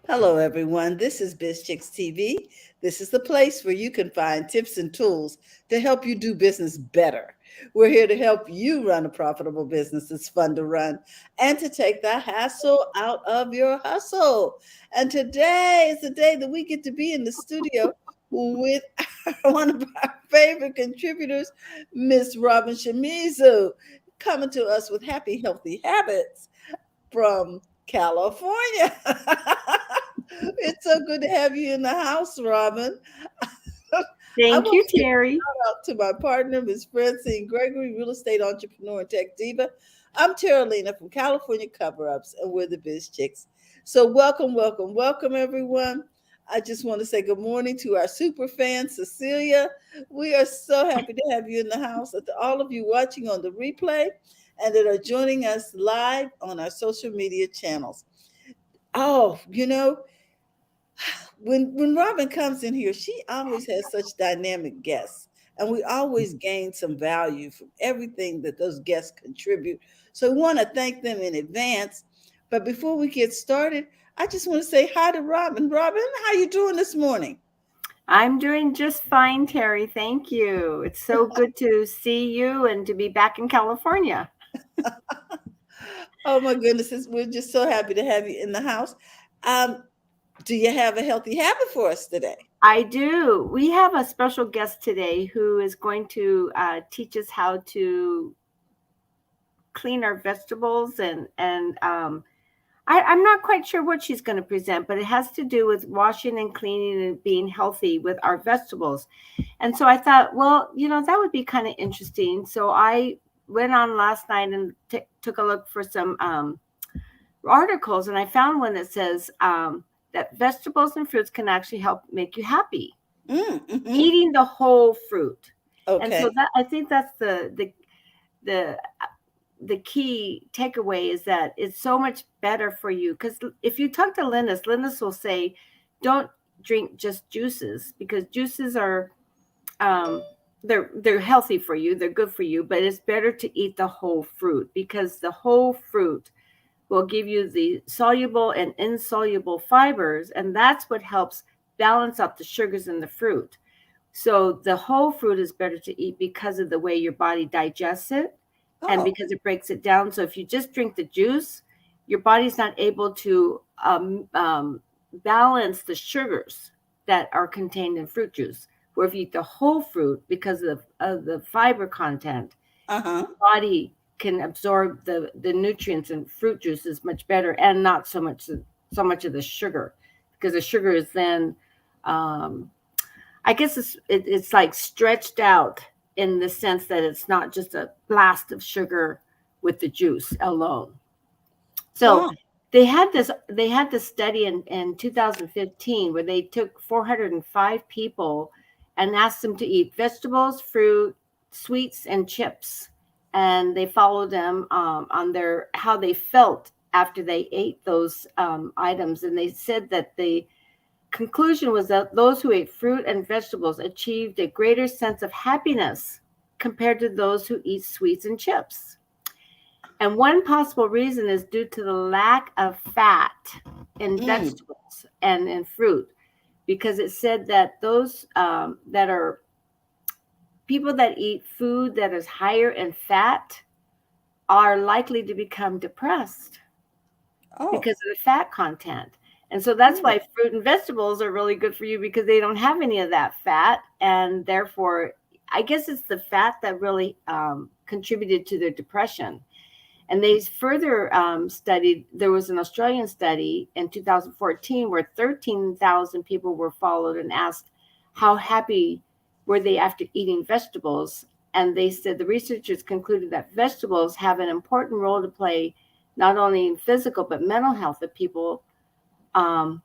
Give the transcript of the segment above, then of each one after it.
Hello, everyone. This is BizChicks TV. This is the place where you can find tips and tools to help you do business better. We're here to help you run a profitable business that's fun to run and to take the hassle out of your hustle. And today is the day that we get to be in the studio with one of our favorite contributors, Miss Robin Shimizu, coming to us with happy, healthy habits from California. It's so good to have you in the house, Robin. I Thank want you, to give a Terry. shout out to my partner, Miss Francine Gregory, real estate entrepreneur and tech diva. I'm Terralina from California Cover Ups, and we're the Biz Chicks. So, welcome, welcome, welcome, everyone. I just want to say good morning to our super fan, Cecilia. We are so happy to have you in the house, and to all of you watching on the replay and that are joining us live on our social media channels. Oh, when Robin comes in here, she always has such dynamic guests, and we always gain some value from everything that those guests contribute. So we want to thank them in advance. But before we get started, I just want to say hi to Robin. Robin, how you doing this morning? I'm doing just fine, Terry. Thank you. It's so good to see you and to be back in California. Oh my goodness, we're just so happy to have you in the house. Um, do you have a healthy habit for us today? I do. We have a special guest today who is going to teach us how to clean our vegetables and I'm not quite sure what she's going to present, but it has to do with washing and cleaning and being healthy with our vegetables. And so I thought, well, that would be kind of interesting. So I went on last night and took a look for some articles, and I found one that says that vegetables and fruits can actually help make you happy. Mm-hmm. Eating the whole fruit. And so Okay. that I think that's the the key takeaway is that it's so much better for you, because if you talk to Linus will say don't drink just juices, because juices are um, they're healthy for you, they're good for you, but it's better to eat the whole fruit, because the whole fruit will give you the soluble and insoluble fibers, and that's what helps balance out the sugars in the fruit. So the whole fruit is better to eat because of the way your body digests it and Oh, because it breaks it down. So if you just drink the juice, your body's not able to balance the sugars that are contained in fruit juice. Where if you eat the whole fruit, because of the fiber content, uh-huh. your body can absorb the nutrients in fruit juices much better, and not so much of the sugar, because the sugar is then um, I guess it's like stretched out in the sense that it's not just a blast of sugar with the juice alone. So Wow. they had this study in 2015 where they took 405 people and asked them to eat vegetables, fruit, sweets, and chips, and they followed them on their how they felt after they ate those items, and they said that the conclusion was that those who ate fruit and vegetables achieved a greater sense of happiness compared to those who eat sweets and chips. And one possible reason is due to the lack of fat in Mm. vegetables and in fruit, because it said that those that are people that eat food that is higher in fat are likely to become depressed Oh, because of the fat content. And so that's really? why fruit and vegetables are really good for you, because they don't have any of that fat. And therefore, I guess it's the fat that really contributed to their depression. And they further studied, there was an Australian study in 2014 where 13,000 people were followed and asked how happy were they after eating vegetables. And they said the researchers concluded that vegetables have an important role to play, not only in physical but mental health of people um,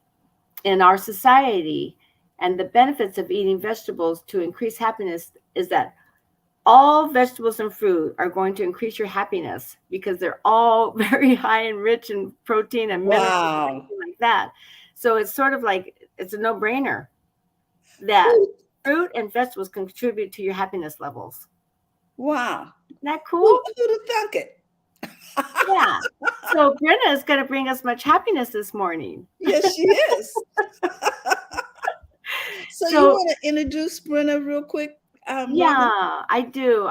in our society. And the benefits of eating vegetables to increase happiness is that all vegetables and fruit are going to increase your happiness, because they're all very high and rich in protein and minerals and Wow. everything like that. So it's sort of like it's a no-brainer that Who, fruit and vegetables contribute to your happiness levels. wow. Isn't that Who'd cool? have thunk it? Yeah. So Brenda is going to bring us much happiness this morning. Yes, she is. So you So want to introduce Brenna real quick, woman? yeah, I do.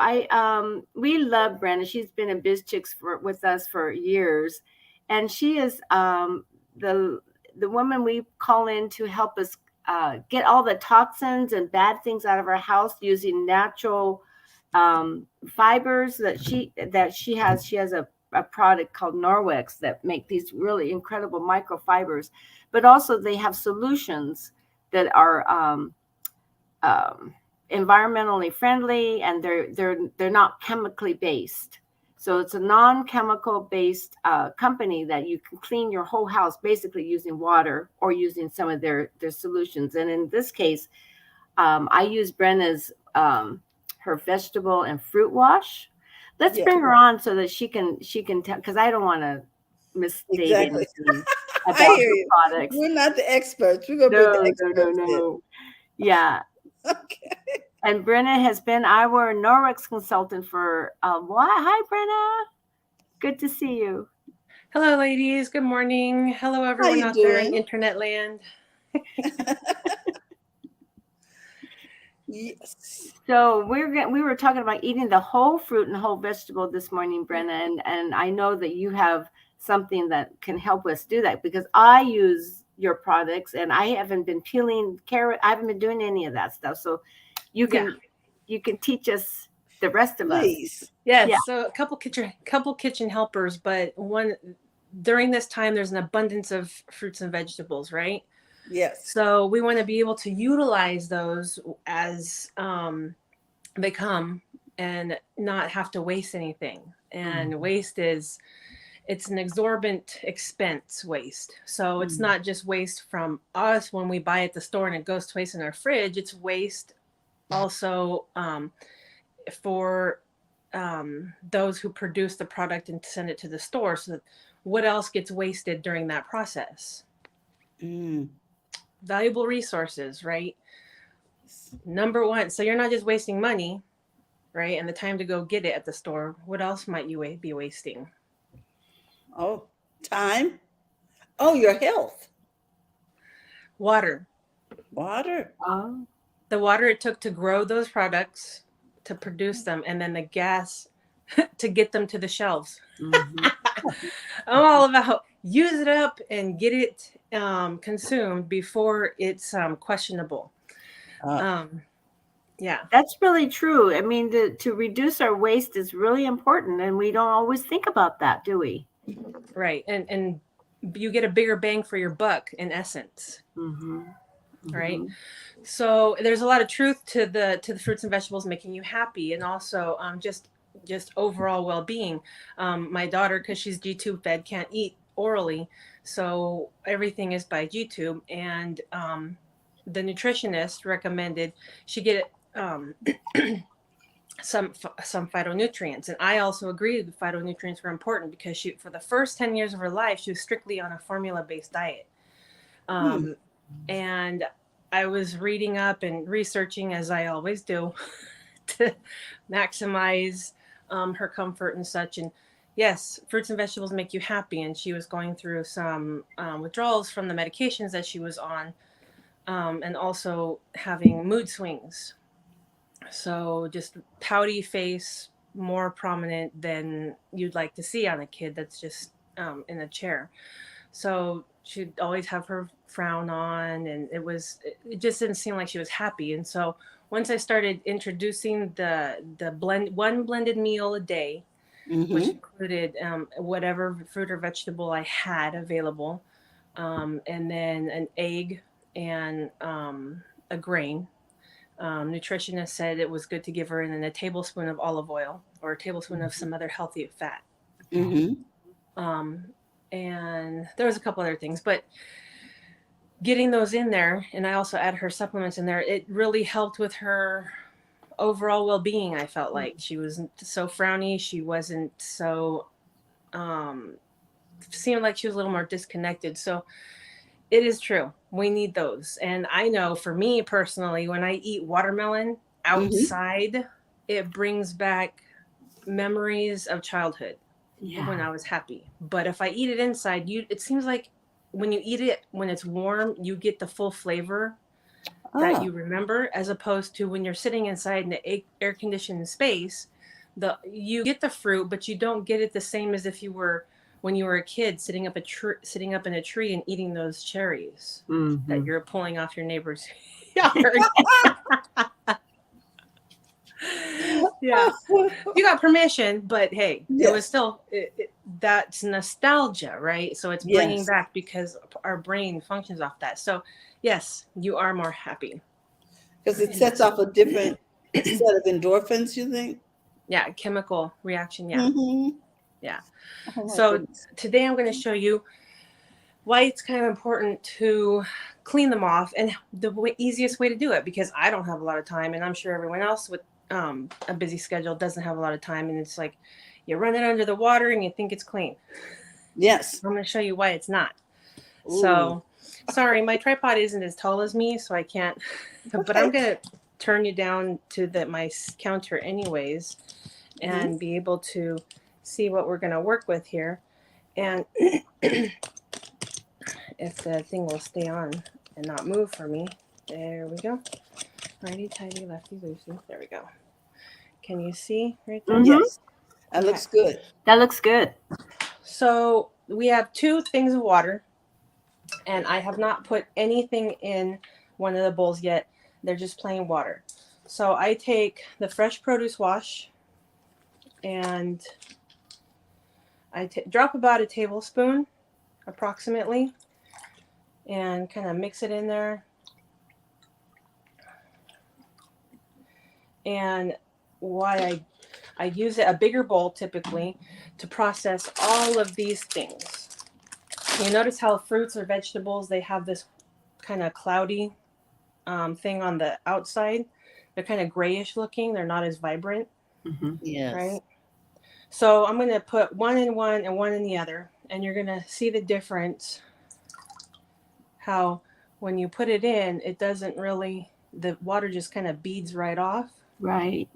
We love Brenda. She's been in Biz Chicks with us for years, and she is the the woman we call in to help us get all the toxins and bad things out of our house using natural fibers that she has. She has a product called Norwex that make these really incredible microfibers, but also they have solutions that are um, environmentally friendly, and they're not chemically based. So it's a non-chemical based company that you can clean your whole house basically using water or using some of their solutions. And in this case, I use Brenna's her vegetable and fruit wash. Let's Yeah, bring her on so that she can tell, because I don't want to misstate exactly. anything I about hear her you. products. We're not the experts. We're gonna bring the No, no, no, experts in. no. Yeah. Okay. And Brenna has been our Norwex consultant for a while. Hi, Brenna. Good to see you. Hello, ladies. Good morning. Hello, How everyone you out there in doing? internet land. Yes. So we were talking about eating the whole fruit and whole vegetable this morning, Brenna, and I know that you have something that can help us do that, because I use your products and I haven't been peeling carrot. I haven't been doing any of that stuff. So you Yeah. can teach us, the rest of us. Please. Yes. Yeah. So a couple kitchen helpers, but one during this time there's an abundance of fruits and vegetables, right? Yes. So we want to be able to utilize those as they come and not have to waste anything. And waste it's an exorbitant expense waste. So it's not just waste from us when we buy at the store and it goes to waste in our fridge. It's waste also for those who produce the product and send it to the store. So what else gets wasted during that process? Mm. Valuable resources, right? Number one. So you're not just wasting money, right? And the time to go get it at the store. What else might you be wasting? Oh, time. Oh, your health. Water. Water. Oh. The water it took to grow those products, to produce them, and then the gas to get them to the shelves. Mm-hmm. I'm all about use it up and get it consumed before it's questionable. Yeah. That's really true. I mean, to reduce our waste is really important, and we don't always think about that, do we? Right. And you get a bigger bang for your buck in essence. Mm-hmm. Mm-hmm. Right. So there's a lot of truth to the fruits and vegetables making you happy, and also just overall well-being. My daughter, because she's G-tube fed, can't eat orally, so everything is by G-tube, and the nutritionist recommended she get some phytonutrients, and I also agreed that phytonutrients were important because she, for the first 10 years of her life, she was strictly on a formula-based diet. And I was reading up and researching, as I always do, to maximize her comfort and such. And yes, fruits and vegetables make you happy. And she was going through some withdrawals from the medications that she was on, and also having mood swings. So just pouty face, more prominent than you'd like to see on a kid that's just in a chair. So she'd always have her frown on, and it just didn't seem like she was happy. And so once I started introducing the one blended meal a day, which included whatever fruit or vegetable I had available, and then an egg and a grain. Nutritionist said it was good to give her in a tablespoon of olive oil or a tablespoon of some other healthy fat. And there was a couple other things, but getting those in there, and I also add her supplements in there, it really helped with her overall well-being. I felt like she wasn't so frowny. She wasn't so, seemed like she was a little more disconnected. So it is true. We need those. And I know for me personally, when I eat watermelon outside, it brings back memories of childhood. when I was happy. But if I eat it inside, it seems like when you eat it when it's warm, you get the full flavor that Ah, you remember, as opposed to when you're sitting inside in the air conditioned space. You get the fruit, but you don't get it the same as if you were when you were a kid sitting up in a tree and eating those cherries that you're pulling off your neighbor's yard. Yeah, you got permission, but hey, it was yes, still that's nostalgia, right? So it's bringing yes, back because our brain functions off that. So yes, you are more happy. because it sets off a different set of endorphins. You think? Yeah, chemical reaction. Yeah, Mm-hmm. yeah. Oh my So goodness. today I'm going to show you why it's kind of important to clean them off and the easiest way to do it, because I don't have a lot of time, and I'm sure everyone else with a busy schedule doesn't have a lot of time, and it's like you run it under the water and you think it's clean. Yes. I'm going to show you why it's not. Ooh. So sorry, my tripod isn't as tall as me, so I can't, but Okay. I'm going to turn you down to my counter anyways and be able to see what we're going to work with here. And if the thing will stay on and not move for me. There we go. Righty tighty, lefty loosey. There we go. Can you see right there? Yes. That Okay. looks good. That looks good. So we have 2 things of water, and I have not put anything in one of the bowls yet. They're just plain water. So I take the fresh produce wash and I drop about a tablespoon approximately and kind of mix it in there. And why I use a bigger bowl typically to process all of these things. You notice how fruits or vegetables, they have this kind of cloudy thing on the outside. They're kind of grayish looking. They're not as vibrant, Yes. right? So I'm going to put one in one and one in the other, and you're going to see the difference. How when you put it in, it doesn't really, the water just kind of beads right off. Right.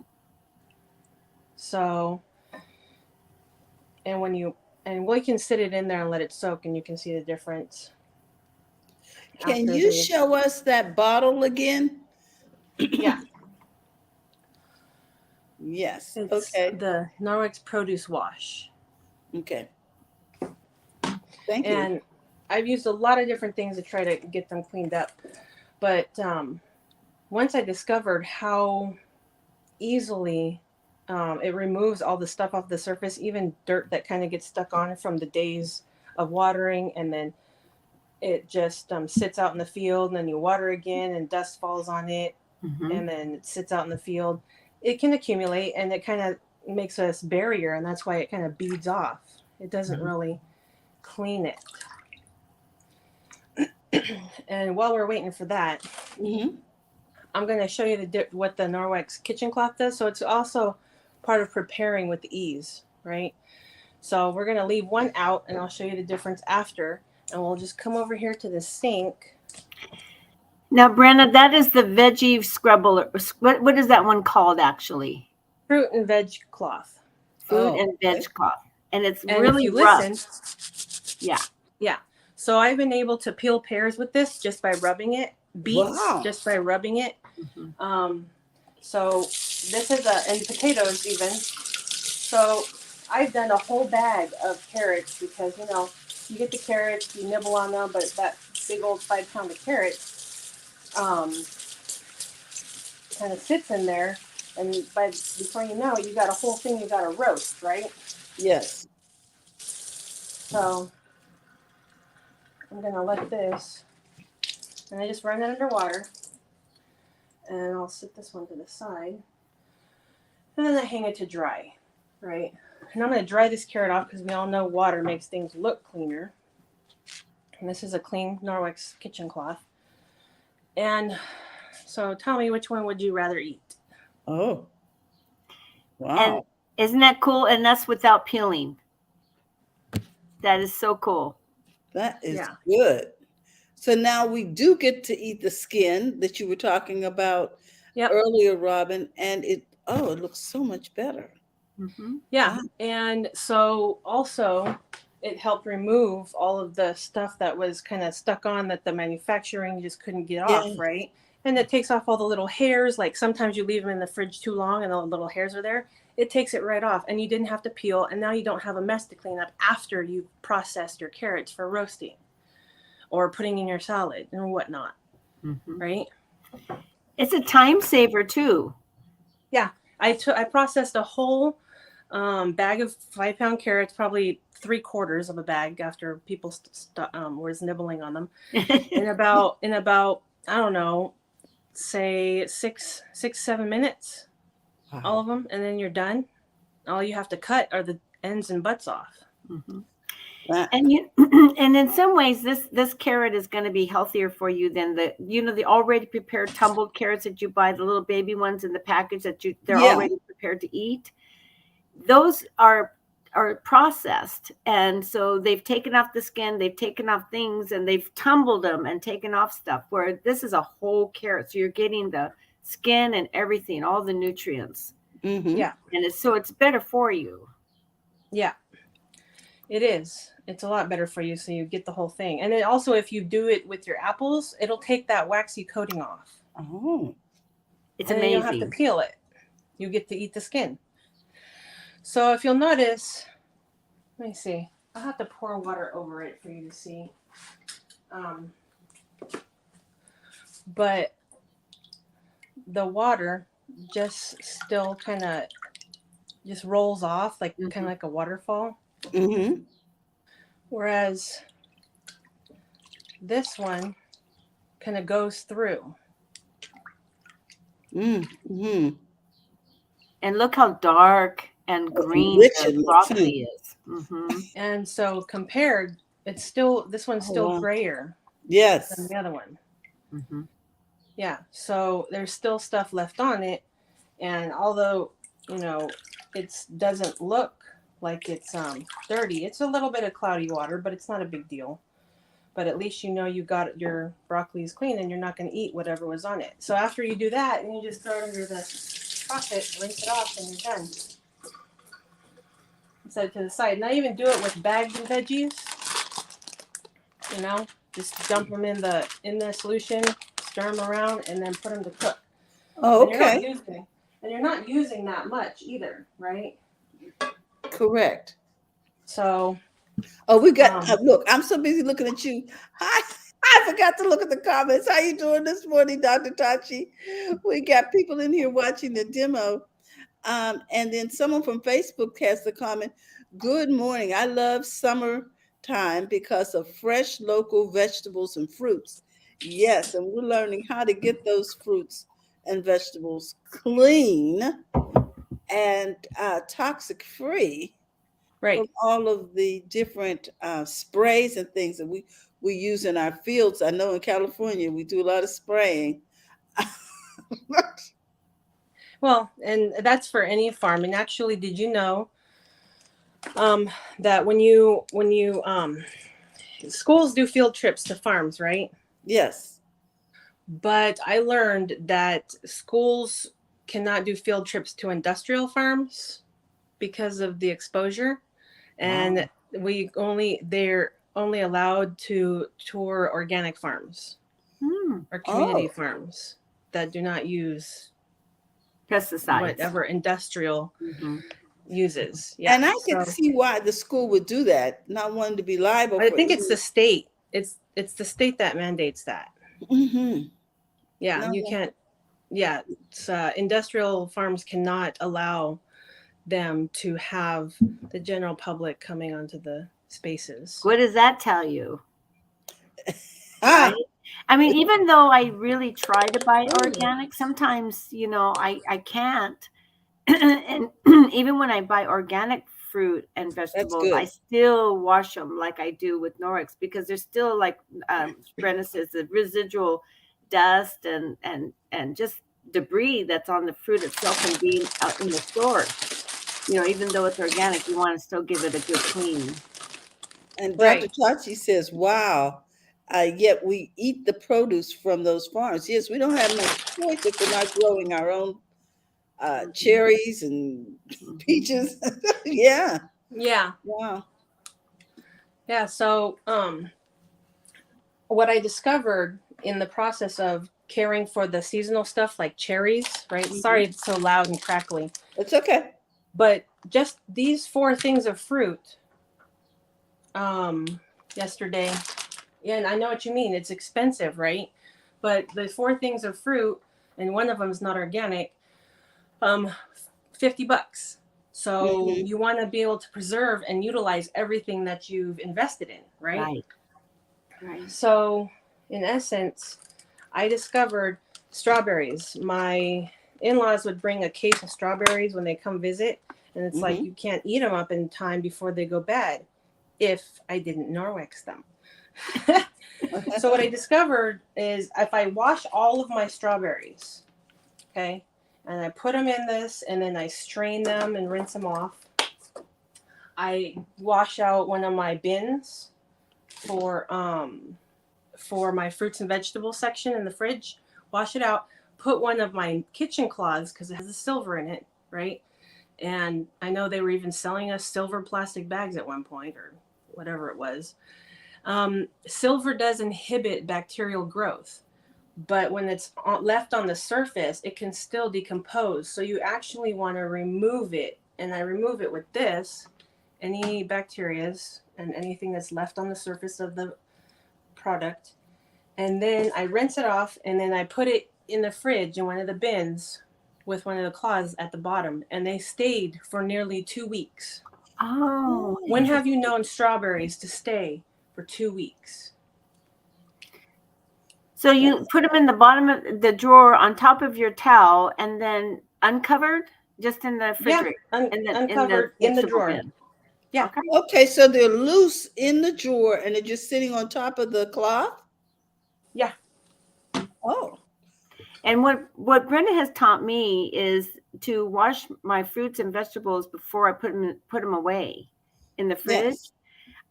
So, and we can sit it in there and let it soak, and you can see the difference. Can you show us that bottle again? Yeah. Yes. It's Okay. the Norwex Produce Wash. Okay. Thank you. And I've used a lot of different things to try to get them cleaned up. But once I discovered how easily it removes all the stuff off the surface, even dirt that kind of gets stuck on from the days of watering, and then it just sits out in the field, and then you water again and dust falls on it, and then it sits out in the field. It can accumulate, and it kind of makes a barrier, and that's why it kind of beads off. It doesn't really clean it. And while we're waiting for that, I'm going to show you what the Norwex kitchen cloth does. So it's also part of preparing with ease, right? So we're going to leave one out, and I'll show you the difference after. And we'll just come over here to the sink. Now, Brenna, that is the veggie scrubber. What is that one called, actually? Fruit and veg cloth. Fruit and veg cloth. And it's And really if you rough. listen, Yeah. Yeah. So I've been able to peel pears with this just by rubbing it. Beets just by rubbing it. So this is and potatoes even. So I've done a whole bag of carrots because, you get the carrots, you nibble on them, but that big old 5-pound of carrots kind of sits in there, and before you know it, you got a whole thing you got to roast, right? Yes. So I'm gonna let this, and I just run it under water, and I'll sit this one to the side, and then I hang it to dry, right? And I'm gonna dry this carrot off because we all know water makes things look cleaner. And this is a clean Norwex kitchen cloth. And so tell me, which one would you rather eat? Oh. Wow. And isn't that cool? And that's without peeling. That is so cool. That is good. So now we do get to eat the skin that you were talking about earlier, Robin, and it looks so much better. Mm-hmm. Yeah. Ah, And so also it helped remove all of the stuff that was kind of stuck on that the manufacturing just couldn't get yeah. off, right? And it takes off all the little hairs. Like sometimes you leave them in the fridge too long and the little hairs are there. It takes it right off and you didn't have to peel. And now you don't have a mess to clean up after you've processed your carrots for roasting or putting in your salad or whatnot, Mm-hmm. right? It's a time saver too. Yeah. I processed a whole bag of 5 pound carrots, probably 3/4 of a bag after people was nibbling on them in about I don't know, say 6 7 minutes, all Wow. of them, and then you're done. All you have to cut are the ends and butts off. Mm-hmm. That, And you, and in some ways, this carrot is going to be healthier for you than the already prepared tumbled carrots that you buy, the little baby ones in the package that they're yeah. already prepared to eat. Those are processed, and so they've taken off the skin, they've taken off things, and they've tumbled them and taken off stuff. Where this is a whole carrot, so you're getting the skin and everything, all the nutrients, Mm-hmm. Yeah, and it's better for you. yeah, it is. It's a lot better for you, so you get the whole thing. And then also, if you do it with your apples, it'll take that waxy coating off, Oh. It's and then you don't have to amazing. peel it. You get to eat the skin. So if you'll notice, let me see. I'll have to pour water over it for you to see. Um, but the water just still kind of just rolls off, like kind Mm-hmm. of like a waterfall. Mm-hmm. Whereas this one kind of goes through. Mm-hmm. And look how dark and And green rich the it looks. broccoli is. Mm-hmm. And so compared, this one's Oh, still wow. grayer than Yes. the other one. Mm-hmm. Yeah. So there's still stuff left on it. And although, you know, it doesn't look like it's dirty, it's a little bit of cloudy water, but it's not a big deal. But at least you know you got your broccolis clean and you're not going to eat whatever was on it. So after you do that, and you just throw it under the faucet, rinse it off, and you're done. Set it to the side. Now even do it with bagged veggies. You know, just dump them in the solution, stir them around, and then put them to cook. Oh, And okay. you're not using that much either, right? Correct. So Oh, we got, um, look, I'm so busy looking at you. Hi. I forgot to look at the comments. How you doing this morning, Dr. Tachi? We got people in here watching the demo. And then someone from Facebook has the comment, good morning. I love summertime because of fresh local vegetables and fruits. Yes, and we're learning how to get those fruits and vegetables clean and toxic free from right. all of the different sprays and things that we use in our fields. I know in California we do a lot of spraying. Well, and that's for any farm. And actually, did you know that when you schools do field trips to farms, right? Yes. But I learned that schools cannot do field trips to industrial farms because of the exposure, and Wow. they're only allowed to tour organic farms Mm. or community Oh. farms that do not use Pesticides. whatever industrial Mm-hmm. uses. Yeah. And I can So see why the school would do that, not wanting to be liable I for think it's any. the state. It's the state that mandates that. Mm-hmm. Yeah, you No. can't. Yeah, industrial farms cannot allow them to have the general public coming onto the spaces. What does that tell you? Right? Ah. I mean, even though I really try to buy organic, sometimes, I can't. And even when I buy organic fruit and That's vegetables, I good. still wash them like I do with Norix because there's still, like Brenda says, the residual dust and just debris that's on the fruit itself and being out in the store. Even though it's organic, you want to still give it a good clean. And Dr. Right. Tachi says, wow, yet we eat the produce from those farms. Yes, we don't have much choice if we're not growing our own cherries and peaches. Yeah. Yeah. Wow. Yeah. So, what I discovered in the process of caring for the seasonal stuff like cherries, right? Mhm. Sorry, it's so loud and crackly, It's okay. but just these four things of fruit, yesterday, yeah, and I know what you mean. It's expensive, right? But the four things of fruit, and one of them is not organic, um, $50. So Hmm. you want to be able to preserve and utilize everything that you've invested in, right? Right. Right. So, in essence, I discovered strawberries. My in-laws would bring a case of strawberries when they come visit, and it's like Hmm. you can't eat them up in time before they go bad if I didn't Norwex them. So what I discovered is if I wash all of my strawberries, okay, and I put them in this, and then I strain them and rinse them off. I wash out one of my bins for my fruits and vegetables section in the fridge, wash it out, put one of my kitchen cloths because it has a silver in it, right? And I know they were even selling us silver plastic bags at one point or whatever it was. Silver does inhibit bacterial growth, but when it's left on the surface, it can still decompose. So you actually want to remove it. And I remove it with this, any bacterias and anything that's left on the surface of the product. And then I rinse it off, and then I put it in the fridge in one of the bins with one of the cloths at the bottom, and they stayed for nearly 2 weeks. Oh, When have you interesting. known strawberries to stay for 2 weeks? So you put them in the bottom of the drawer on top of your towel and then uncovered just in the Yeah, refrigerator and then in the uncovered in the vegetable drawer. bin. Yeah, Okay. Okay, so they're loose in the drawer and they're just sitting on top of the cloth. yeah. Oh. And what Brenda has taught me is to wash my fruits and vegetables before I put them away in the fridge. Yes.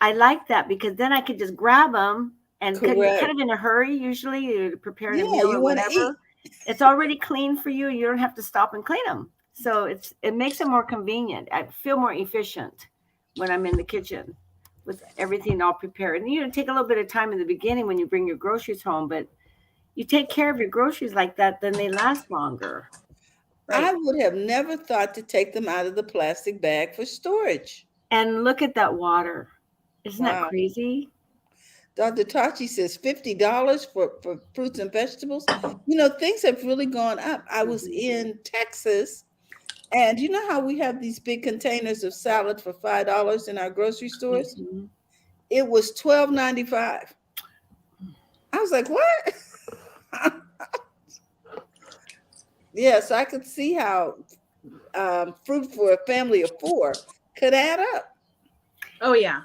I like that because then I could just grab them and because you're kind Correct. of in a hurry usually you're preparing a Yeah, meal you or want to eat. whatever. It's already clean for you. You don't have to stop and clean them. So it makes it more convenient. I feel more efficient when I'm in the kitchen with everything all prepared. And you take a little bit of time in the beginning when you bring your groceries home, but you take care of your groceries like that, then they last longer. Right. I would have never thought to take them out of the plastic bag for storage. And look at that water. Isn't that Wow. crazy? Dr. Tachi says $50 for fruits and vegetables. You know, things have really gone up. I was Mhm. in Texas, and you know how we have these big containers of salad for $5 in our grocery stores? Mhm. It was $12.95. I was like, what? Yes, I could see how fruit for a family of four could add up. Oh yeah.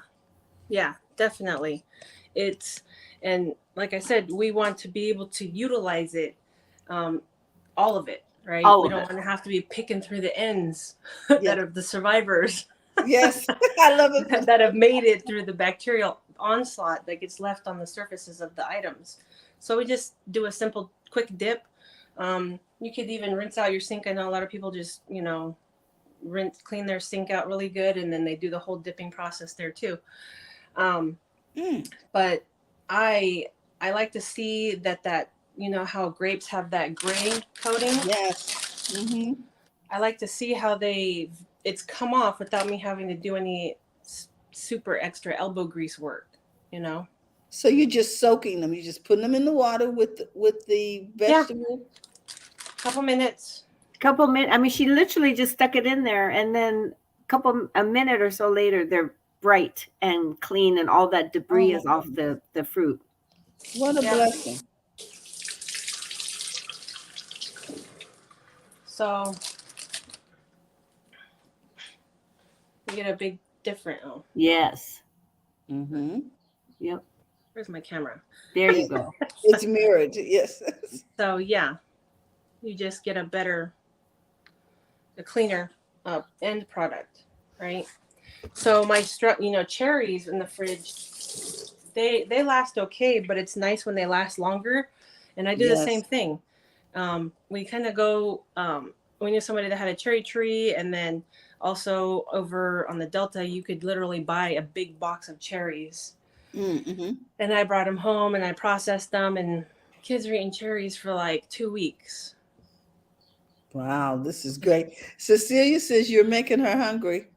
Yeah, definitely. It's and like I said, we want to be able to utilize it, um, all of it, right? All We of don't it. want to have to be picking through the ends Yes, that are the survivors yes, I love it. that have made it through the bacterial onslaught that gets left on the surfaces of the items. So we just do a simple quick dip. You could even rinse out your sink. I know a lot of people just, clean their sink out really good, and then they do the whole dipping process there too. Um, Mm, but I I like to see that how grapes have that gray coating. yes. Hmm. I like to see how it's come off without me having to do any super extra elbow grease work. You know. So you're just soaking them. You're just putting them in the water with the Yeah, vegetable. couple minutes. Couple minutes. I mean, she literally just stuck it in there, and then a minute or so later, they're bright and clean, and all that Oh debris my is off goodness. the fruit. What a Yeah. blessing. So you get a big different. Oh, Yes. Hmm. Yep. where's my camera? There you go. It's mirrored. Yes. So yeah, you just get a cleaner end product, right? So my cherries in the fridge, they last okay, but it's nice when they last longer. And I do the same Yes. thing. We kind of go we knew somebody that had a cherry tree, and then also over on the Delta, you could literally buy a big box of cherries. Mm-hmm. And I brought them home and I processed them, and kids were eating cherries for like 2 weeks. Wow, this is great. Cecilia says you're making her hungry.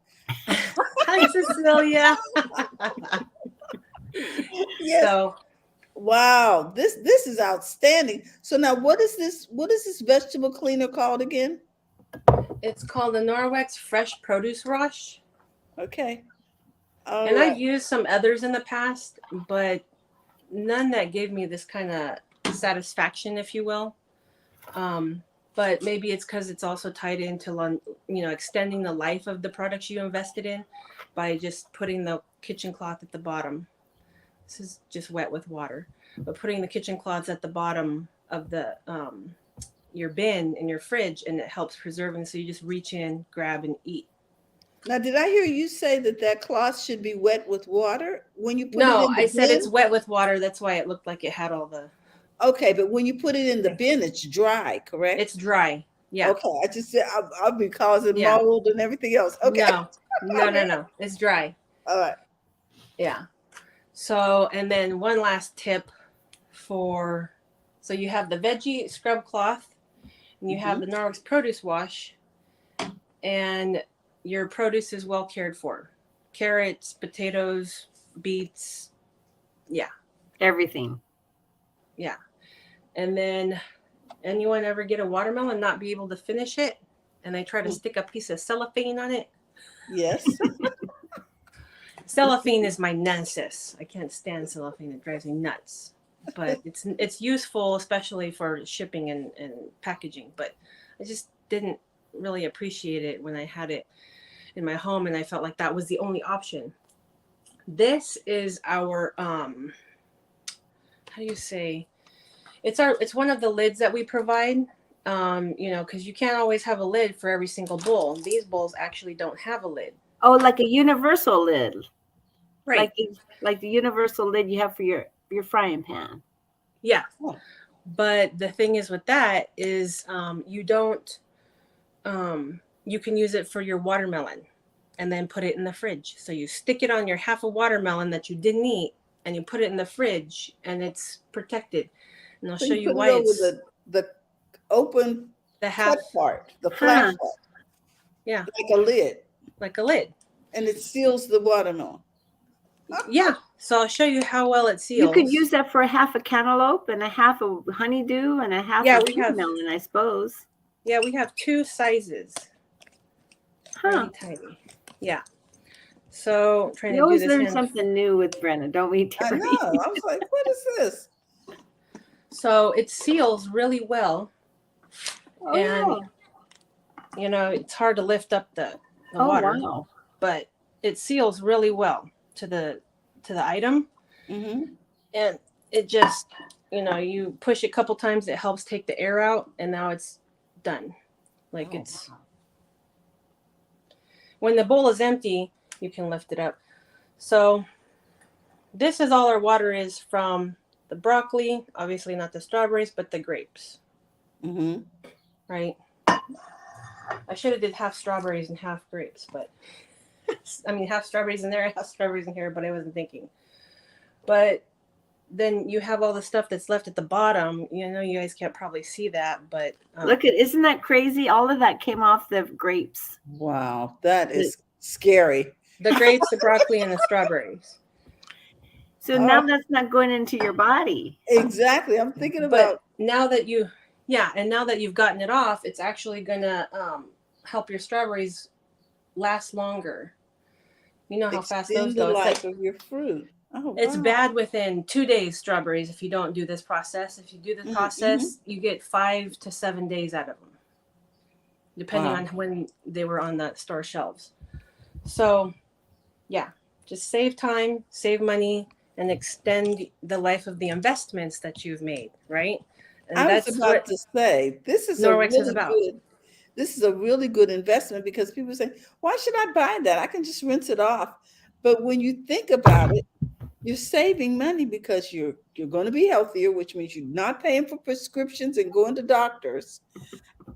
Hi, Cecilia. Yes. So Wow, this is outstanding. So now what is this vegetable cleaner called again? it's called the Norwex Fresh Produce Wash. Okay. All And I've right. used some others in the past, but none that gave me this kind of satisfaction, if you will. Um, but maybe it's because it's also tied into extending the life of the products you invested in by just putting the kitchen cloth at the bottom. This is just wet with water, but putting the kitchen cloths at the bottom of the your bin in your fridge, and it helps preserve them. So you just reach in, grab, and eat. Now, did I hear you say that cloth should be wet with water when you put it No, in the I said it's bin? wet with water. That's why it looked like it had all the. Okay, but when you put it in the bin, it's dry, correct? It's dry. Yeah. Okay, I just said I'll be causing Yeah. mold and everything else. Okay. No, no, All no, right. no. It's dry. All right. Yeah. So, and then one last tip so you have the veggie scrub cloth, and you have the Norwex produce wash, and your produce is well cared for. Carrots, potatoes, beets. Yeah. Everything. Yeah. And then anyone ever get a watermelon and not be able to finish it, and they try to stick a piece of cellophane on it? Yes. Cellophane is my nemesis. I can't stand cellophane. It drives me nuts. But it's useful, especially for shipping and packaging. But I just didn't really appreciate it when I had it in my home, and I felt like that was the only option. This is our how do you say? It's one of the lids that we provide. Because you can't always have a lid for every single bowl. These bowls actually don't have a lid. Oh, like a universal lid. Right. Like the universal lid you have for your frying pan. Yeah. Oh. But the thing is with that is you don't you can use it for your watermelon and then put it in the fridge. So you stick it on your half a watermelon that you didn't eat, and you put it in the fridge, and it's protected. And I'll So show you you put why it over it's the open the half cut part, the flat Huh. part, yeah, like a lid, like a lid. and it seals the watermelon. Yeah. So I'll show you how well it seals. You could use that for a half a cantaloupe and a half a honeydew and a half Yeah, a we have- watermelon, I suppose. Yeah, we have two sizes. Huh. Tiny, tiny. Yeah. So I'm trying We to do always this learn hand. something new with Brenna, don't we, I Terry? know. I was like, what is this? So it seals really well. Oh, And it's hard to lift up the oh water, wow. but it seals really well to the item. Mm-hmm. And it just, you push it a couple times, it helps take the air out, and now it's done. Like it's when the bowl is empty, you can lift it up. So this is all our water is from the broccoli, obviously not the strawberries, but the grapes. Mm-hmm. Right? I should have did half strawberries and half grapes, but half strawberries in there, half strawberries in here, but I wasn't thinking. But then you have all the stuff that's left at the bottom. You guys can't probably see that, but Isn't that crazy? All of that came off the grapes. Wow, that is scary. The grapes, the broccoli, and the strawberries. So now that's not going into your body. Exactly. I'm thinking about. But now that you've gotten it off, it's actually gonna help your strawberries last longer. You know how fast those go. The It's life like, of your fruit. Oh, it's wow. bad within 2 days, strawberries, if you don't do this process. If you do the process, you get 5 to 7 days out of them, depending on when they were on the store shelves. So, yeah, just save time, save money, and extend the life of the investments that you've made, right? And I was that's about what to say, this is Norwex is about. This is a really good investment, because people say, why should I buy that? I can just rinse it off. But when you think about it, you're saving money because you're going to be healthier, which means you're not paying for prescriptions and going to doctors.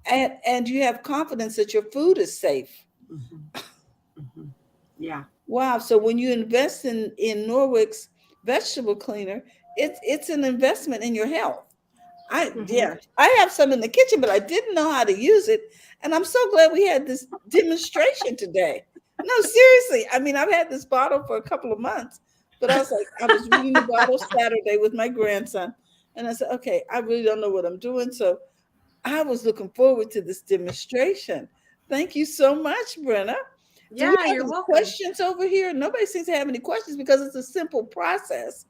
and you have confidence that your food is safe. Mhm. Mhm. Yeah. Wow. So when you invest in Norwick's vegetable cleaner, it's an investment in your health. Hmm. Yeah, I have some in the kitchen, but I didn't know how to use it. And I'm so glad we had this demonstration today. No, seriously. I mean, I've had this bottle for a couple of months, but I was like, I was reading the bottle Saturday with my grandson. And I said, okay, I really don't know what I'm doing. So I was looking forward to this demonstration. Thank you so much, Brenna. Do we Yeah, have you're any welcome. questions over here? Nobody seems to have any questions because it's a simple process.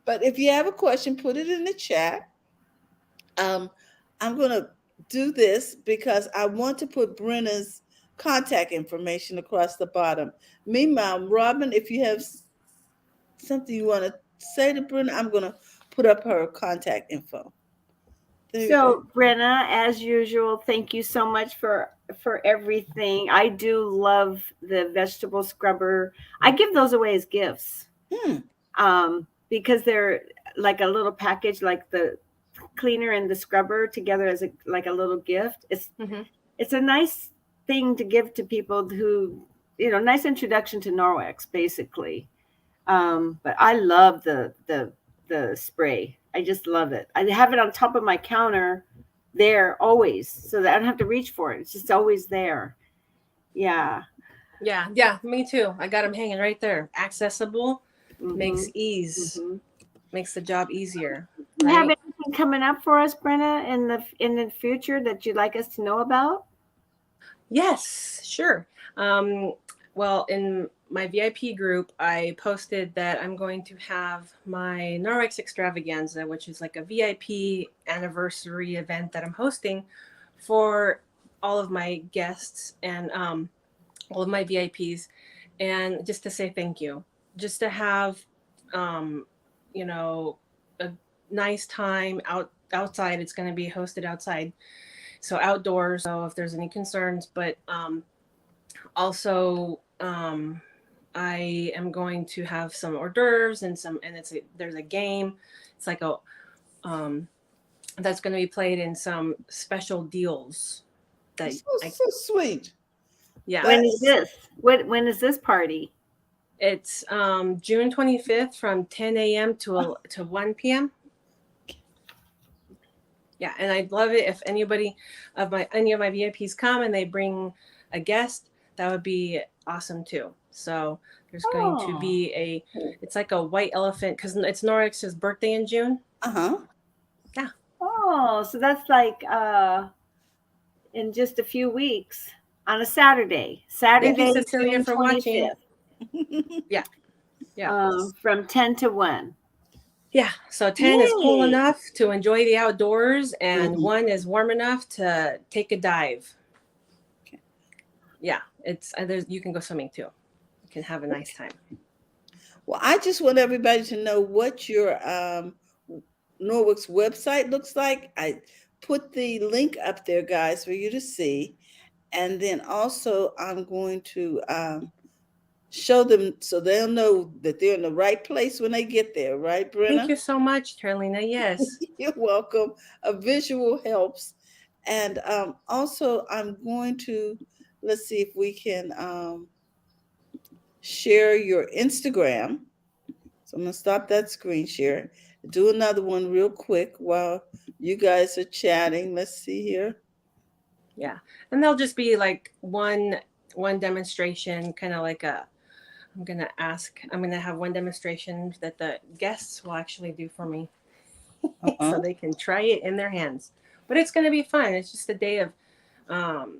But if you have a question, put it in the chat. um, I'm going to do this because I want to put Brenna's contact information across the bottom. Meanwhile, Robin, if you have something you want to say to Brenna, I'm going to put up her contact info. There you go. So, Brenna, as usual, thank you so much for everything. I do love the vegetable scrubber. I give those away as gifts, Hmm. because they're like a little package, like the cleaner and the scrubber together as a like a little gift. Hmm. It's a nice thing to give to people who, nice introduction to Norwex, basically. But I love the spray. I just love it. I have it on top of my counter there always, so that I don't have to reach for it. It's just always there. Yeah. Yeah, yeah, me too. I got them hanging right there. Accessible makes Mm-hmm. ease, Mm-hmm. makes the job easier, You have right? anything coming up for us, Brenna, in the future that you'd like us to know about? Yes, sure. Um, well, in my VIP group, I posted that I'm going to have my Norwex Extravaganza, which is like a VIP anniversary event that I'm hosting for all of my guests and all of my VIPs, and just to say thank you, just to have, um, you know, a nice time outside. It's going to be hosted outside, so outdoors. So if there's any concerns, but also I am going to have some hors d'oeuvres and there's a game. It's like a um, that's going to be played in some special deals that So, I so sweet. yeah. When is That's this? When is this party? It's June 25th from 10 a.m. to 1 p.m. Yeah, and I'd love it if any of my VIPs come and they bring a guest. That would be awesome too. So there's going to Oh. be it's like a white elephant because it's Norix's birthday in June. uh-huh. Yeah. Oh, so that's like in just a few weeks on a Saturday. Thank you, Saturday, Cecilia, June for watching. 25th, Yeah. Yeah. from 10 to 1. Yeah. So 10 is cool Yay. enough to enjoy the outdoors, and Mhm. 1 is warm enough to take a dive. Yeah. You can go swimming too. You can have a nice time. Well, I just want everybody to know what your Norwick's website looks like. I put the link up there, guys, for you to see. And then also, I'm going to show them so they'll know that they're in the right place when they get there, right, Thank Brenna? you so much, Carolina. Yes. You're welcome. A visual helps. And also, I'm going to let's see if we can share your Instagram. So I'm going to stop that screen share. Do another one real quick while you guys are chatting. Let's see here. Yeah. And they'll just be like one demonstration, kind of like a I'm gonna have one demonstration that the guests will actually do for me so Uh-huh. they can try it in their hands. But it's gonna be fun. It's just a day of um,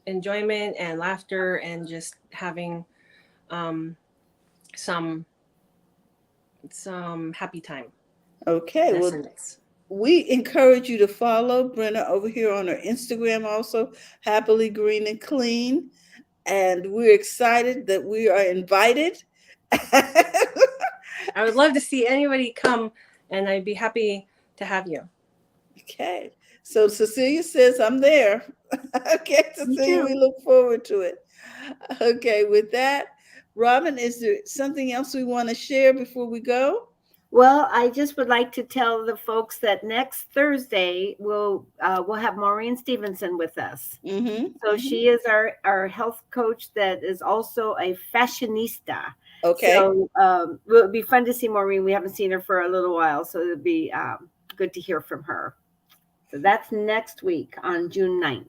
enjoyment and laughter and just having um, some happy time. Okay. That's Well, a nice. we encourage you to follow Brenna over here on her Instagram also, Happily Green and Clean. And we're excited that we are invited. I would love to see anybody come, and I'd be happy to have you. Okay. So Cecilia says, I'm there. Okay, Me Cecilia, we too. look forward to it. Okay, with that, Robin, is there something else we want to share before we go? Well, I just would like to tell the folks that next Thursday we'll have Maureen Stevenson with us. Mm-hmm. So Mm-hmm. she is our health coach that is also a fashionista. Okay. So it'll be fun to see Maureen. We haven't seen her for a little while, so it'll be good to hear from her. So that's next week on June 9th.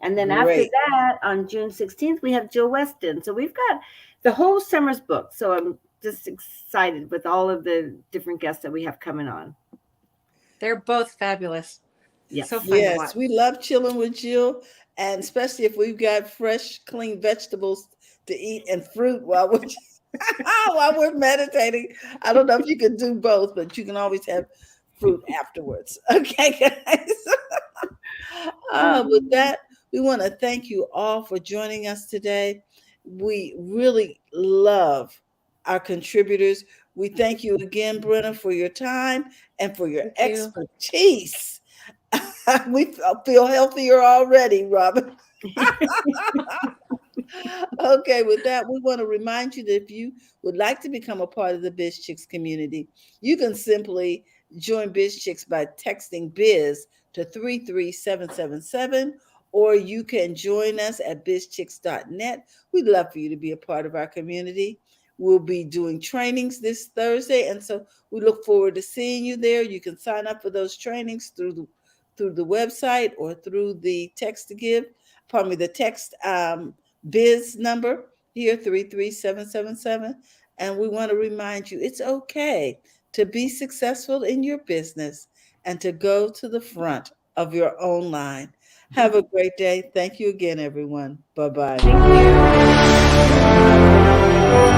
And then after Great. that, on June 16th, we have Jill Weston. So we've got the whole summer's booked. So I'm just excited with all of the different guests that we have coming on. They're both fabulous. Yes. So fun to watch. Yes, we love chilling with Jill, and especially if we've got fresh, clean vegetables to eat and fruit while we're while we're meditating. I don't know if you can do both, but you can always have fruit afterwards. Okay, guys. With that, we want to thank you all for joining us today. We really love our contributors. We thank you again, Brenna, for your time and for your Thank you. expertise. We feel healthier already, Robin. Okay, with that, we want to remind you that if you would like to become a part of the Biz Chicks community, you can simply join Biz Chicks by texting Biz to 33777, or you can join us at bizchicks.net. We'd love for you to be a part of our community. We'll be doing trainings this Thursday, and so we look forward to seeing you there. You can sign up for those trainings through the website or through the text to give. Pardon me, the text biz number here 33777, and we want to remind you it's okay to be successful in your business and to go to the front of your own line. Have a great day. Thank you again, everyone. Bye-bye. Thank you.